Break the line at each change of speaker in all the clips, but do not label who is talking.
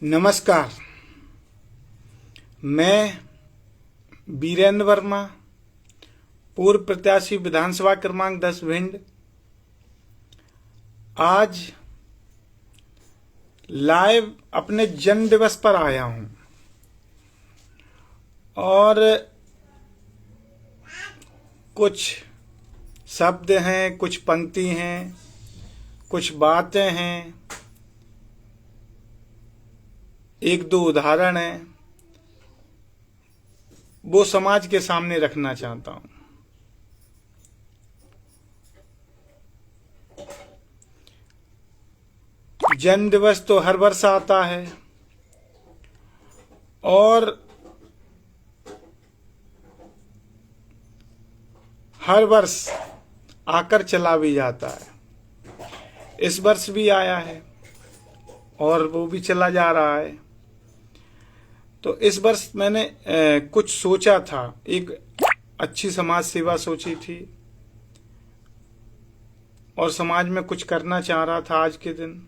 नमस्कार। मैं बीरेंद्र वर्मा, पूर्व प्रत्याशी विधानसभा क्रमांक 10 भिंड, आज लाइव अपने जन्म दिवस पर आया हूं और कुछ शब्द हैं, कुछ पंक्ति हैं, कुछ बातें हैं, एक दो उदाहरण हैं, वो समाज के सामने रखना चाहता हूं। जन्म दिवस तो हर वर्ष आता है और हर वर्ष आकर चला भी जाता है। इस वर्ष भी आया है और वो भी चला जा रहा है। तो इस वर्ष मैंने कुछ सोचा था, एक अच्छी समाज सेवा सोची थी और समाज में कुछ करना चाह रहा था आज के दिन।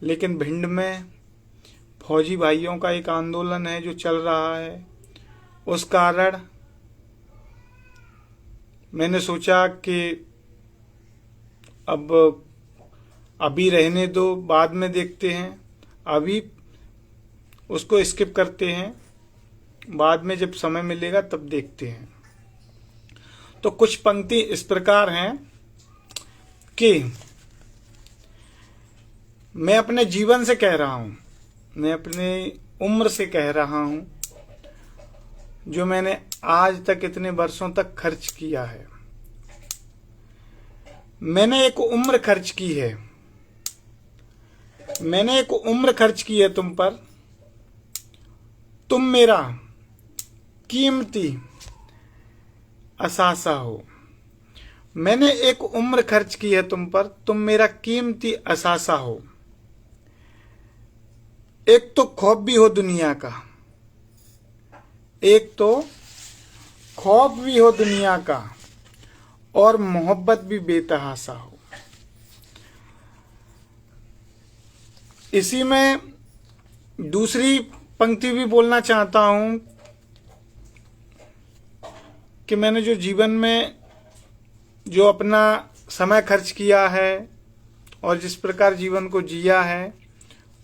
लेकिन भिंड में फौजी भाइयों का एक आंदोलन है जो चल रहा है, उस कारण मैंने सोचा कि अभी रहने दो, बाद में देखते हैं, अभी उसको स्किप करते हैं, बाद में जब समय मिलेगा तब देखते हैं। तो कुछ पंक्ति इस प्रकार हैं कि मैं अपने जीवन से कह रहा हूं, मैं अपनी उम्र से कह रहा हूं, जो मैंने आज तक इतने वर्षों तक खर्च किया है। मैंने एक उम्र खर्च की है, मैंने एक उम्र खर्च की है तुम पर। तुम मेरा कीमती असासा हो। मैंने एक उम्र खर्च की है तुम पर, तुम मेरा कीमती असासा हो। एक तो खौफ भी हो दुनिया का, एक तो खौफ भी हो दुनिया का, और मोहब्बत भी बेतहासा हो। इसी में दूसरी पंक्ति भी बोलना चाहता हूं कि मैंने जो जीवन में जो अपना समय खर्च किया है और जिस प्रकार जीवन को जिया है,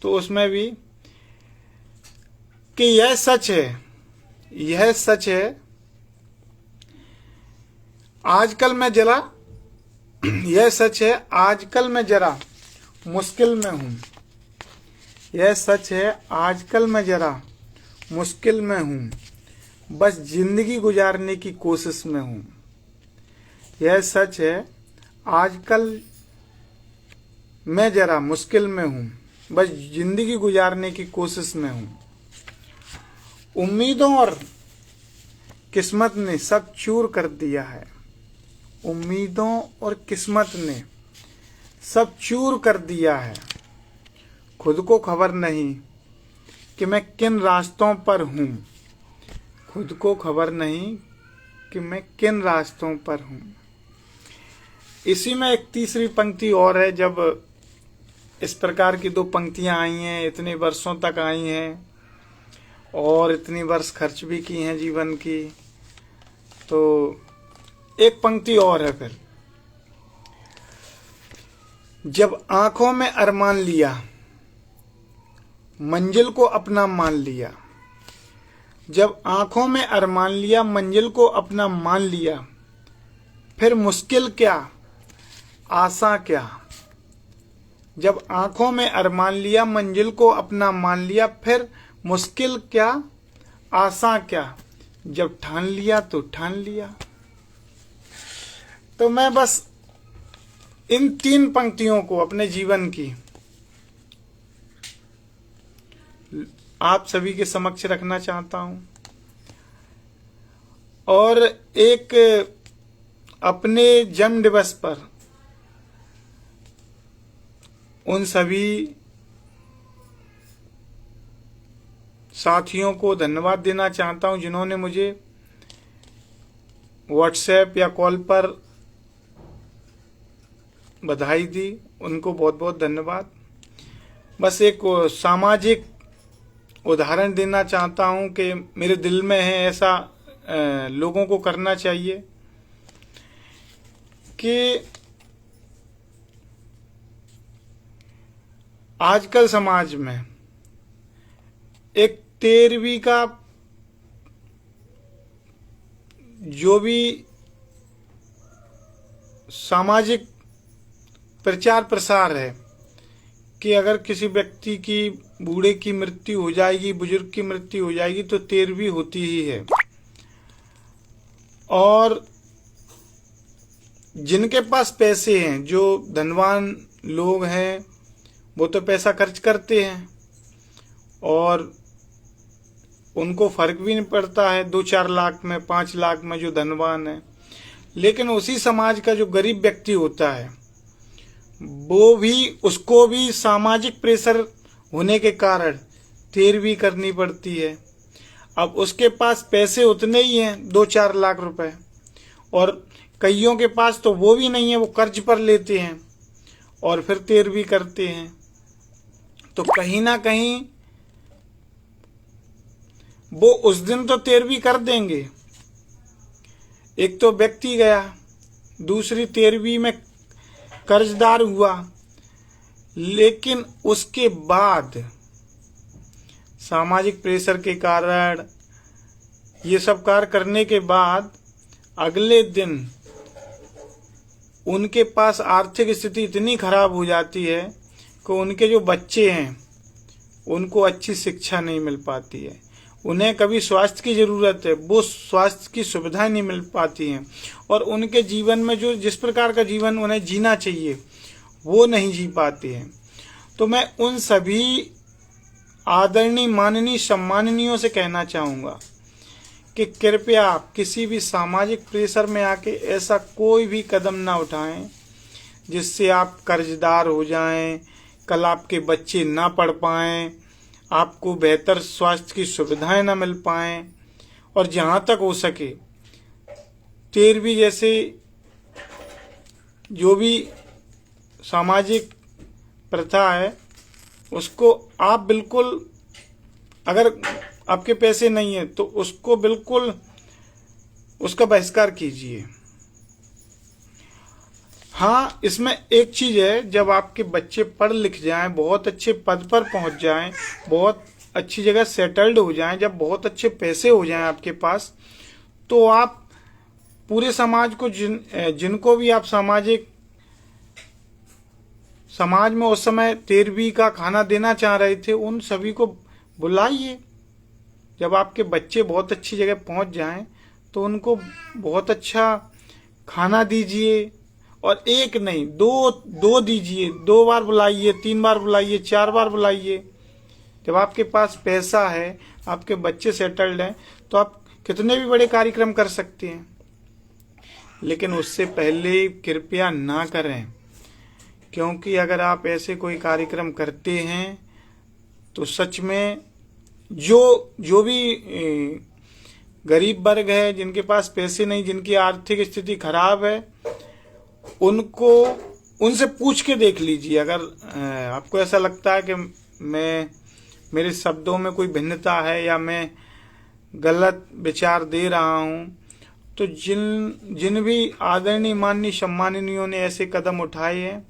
तो उसमें भी कि यह सच है, यह सच है, आजकल मैं जरा यह सच है, आजकल मैं जरा मुश्किल में हूं। यह सच है, आजकल मैं जरा मुश्किल में हूं, बस जिंदगी गुजारने की कोशिश में हूं। यह सच है, आजकल मैं जरा मुश्किल में हूं, बस जिंदगी गुजारने की कोशिश में हूं। उम्मीदों और किस्मत ने सब चूर कर दिया है। उम्मीदों और किस्मत ने सब चूर कर दिया है। खुद को खबर नहीं कि मैं किन रास्तों पर हूं। खुद को खबर नहीं कि मैं किन रास्तों पर हूं। इसी में एक तीसरी पंक्ति और है। जब इस प्रकार की दो पंक्तियां आई हैं, इतने वर्षों तक आई हैं और इतनी वर्ष खर्च भी की हैं जीवन की, तो एक पंक्ति और है फिर। जब आंखों में अरमान लिया, मंजिल को अपना मान लिया। जब आंखों में अरमान लिया, मंजिल को अपना मान लिया, फिर मुश्किल क्या, आसा क्या। जब आंखों में अरमान लिया, मंजिल को अपना मान लिया, फिर मुश्किल क्या, आसा क्या। जब ठान लिया तो ठान लिया। तो मैं बस इन तीन पंक्तियों को अपने जीवन की आप सभी के समक्ष रखना चाहता हूं और एक अपने जन्म दिवस पर उन सभी साथियों को धन्यवाद देना चाहता हूं जिन्होंने मुझे व्हाट्सएप या कॉल पर बधाई दी। उनको बहुत बहुत धन्यवाद। बस एक सामाजिक उदाहरण देना चाहता हूं कि मेरे दिल में है, ऐसा लोगों को करना चाहिए कि आजकल समाज में एक 13वीं का जो भी सामाजिक प्रचार प्रसार है कि अगर किसी व्यक्ति की, बूढ़े की मृत्यु हो जाएगी, बुजुर्ग की मृत्यु हो जाएगी तो 13वीं होती ही है। और जिनके पास पैसे हैं, जो धनवान लोग हैं, वो तो पैसा खर्च करते हैं और उनको फर्क भी नहीं पड़ता है 2-4 लाख में, 5 लाख में, जो धनवान है। लेकिन उसी समाज का जो गरीब व्यक्ति होता है, वो भी, उसको भी सामाजिक प्रेशर होने के कारण 13वीं करनी पड़ती है। अब उसके पास पैसे उतने ही हैं, 2-4 लाख रुपए, और कईयों के पास तो वो भी नहीं है, वो कर्ज पर लेते हैं और फिर 13वीं करते हैं। तो कहीं ना कहीं वो उस दिन तो 13वीं कर देंगे, एक तो व्यक्ति गया, दूसरी 13वीं में कर्जदार हुआ, लेकिन उसके बाद सामाजिक प्रेशर के कारण, ये सब कार्य करने के बाद अगले दिन उनके पास आर्थिक स्थिति इतनी खराब हो जाती है कि उनके जो बच्चे हैं उनको अच्छी शिक्षा नहीं मिल पाती है। उन्हें कभी स्वास्थ्य की ज़रूरत है, वो स्वास्थ्य की सुविधाएं नहीं मिल पाती हैं, और उनके जीवन में जो जिस प्रकार का जीवन उन्हें जीना चाहिए वो नहीं जी पाते हैं। तो मैं उन सभी आदरणीय, माननीय, सम्माननीयों से कहना चाहूँगा कि कृपया आप किसी भी सामाजिक प्रेशर में आके ऐसा कोई भी कदम ना उठाएं जिससे आप कर्जदार हो जाएं, कल आपके बच्चे ना पढ़ पाएं, आपको बेहतर स्वास्थ्य की सुविधाएं ना मिल पाएं, और जहाँ तक हो सके 13वीं जैसे जो भी सामाजिक प्रथा है उसको आप बिल्कुल, अगर आपके पैसे नहीं है तो उसको बिल्कुल, उसका बहिष्कार कीजिए। हाँ, इसमें एक चीज़ है, जब आपके बच्चे पढ़ लिख जाएं, बहुत अच्छे पद पर पहुंच जाएं, बहुत अच्छी जगह सेटल्ड हो जाएं, जब बहुत अच्छे पैसे हो जाएं आपके पास, तो आप पूरे समाज को, जिनको भी आप समाज में उस समय 13वीं का खाना देना चाह रहे थे, उन सभी को बुलाइए। जब आपके बच्चे बहुत अच्छी जगह पहुंच जाएं तो उनको बहुत अच्छा खाना दीजिए, और एक नहीं, दो दीजिए, 2 बार बुलाइए, 3 बार बुलाइए, 4 बार बुलाइए। जब आपके पास पैसा है, आपके बच्चे सेटल्ड हैं, तो आप कितने भी बड़े कार्यक्रम कर सकते हैं, लेकिन उससे पहले कृपया ना करें, क्योंकि अगर आप ऐसे कोई कार्यक्रम करते हैं तो सच में जो भी गरीब वर्ग है, जिनके पास पैसे नहीं, जिनकी आर्थिक स्थिति खराब है, उनसे पूछ के देख लीजिए। अगर आपको ऐसा लगता है कि मेरे शब्दों में कोई भिन्नता है या मैं गलत विचार दे रहा हूं, तो जिन भी आदरणीय, माननीय, सम्माननीयों ने ऐसे कदम उठाए हैं,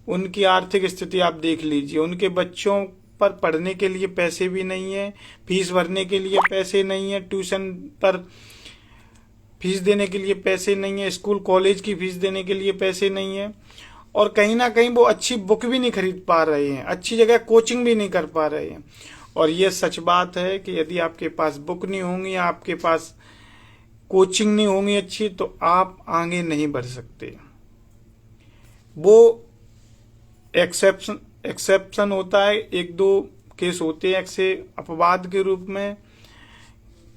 उनकी आर्थिक स्थिति आप देख लीजिए। उनके बच्चों पर पढ़ने के लिए पैसे भी नहीं है, फीस भरने के लिए पैसे नहीं है, ट्यूशन पर फीस देने के लिए पैसे नहीं है, स्कूल कॉलेज की फीस देने के लिए पैसे नहीं है, और कहीं ना कहीं वो अच्छी बुक भी नहीं खरीद पा रहे हैं, अच्छी जगह कोचिंग भी नहीं कर पा रहे हैं। और ये सच बात है कि यदि आपके पास बुक नहीं होंगी, आपके पास कोचिंग नहीं होंगी अच्छी, तो आप आगे नहीं बढ़ सकते। वो एक्सेप्शन होता है, 1-2 केस होते हैं ऐसे अपवाद के रूप में,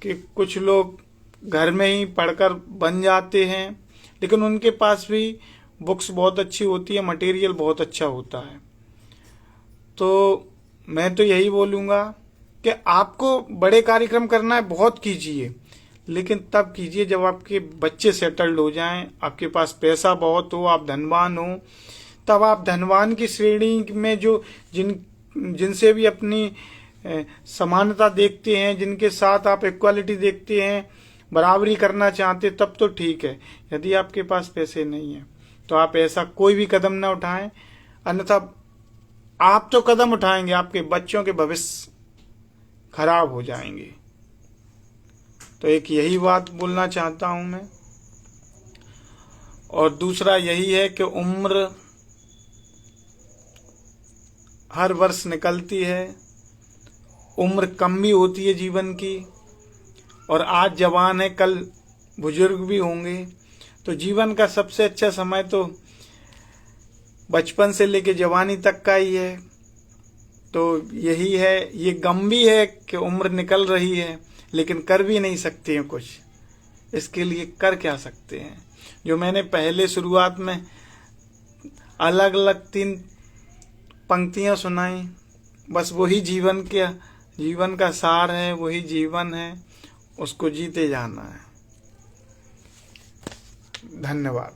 कि कुछ लोग घर में ही पढ़कर बन जाते हैं, लेकिन उनके पास भी बुक्स बहुत अच्छी होती है, मटेरियल बहुत अच्छा होता है। तो मैं तो यही बोलूँगा कि आपको बड़े कार्यक्रम करना है, बहुत कीजिए, लेकिन तब कीजिए जब आपके बच्चे सेटल्ड हो जाएं, आपके पास पैसा बहुत हो, आप धनवान हो, तब आप धनवान की श्रेणी में जो जिनसे भी अपनी समानता देखते हैं, जिनके साथ आप इक्वालिटी देखते हैं, बराबरी करना चाहते, तब तो ठीक है। यदि आपके पास पैसे नहीं है तो आप ऐसा कोई भी कदम ना उठाएं, अन्यथा आप तो कदम उठाएंगे, आपके बच्चों के भविष्य खराब हो जाएंगे। तो एक यही बात बोलना चाहता हूं मैं। और दूसरा यही है कि उम्र हर वर्ष निकलती है, उम्र कम भी होती है जीवन की, और आज जवान है कल बुजुर्ग भी होंगे। तो जीवन का सबसे अच्छा समय तो बचपन से लेके जवानी तक का ही है। तो यही है, ये गम भी है कि उम्र निकल रही है, लेकिन कर भी नहीं सकते हैं कुछ। इसके लिए कर क्या सकते हैं? जो मैंने पहले शुरुआत में अलग अलग 3 पंक्तियां सुनाई, बस वही जीवन का सार है, वही जीवन है, उसको जीते जाना है। धन्यवाद।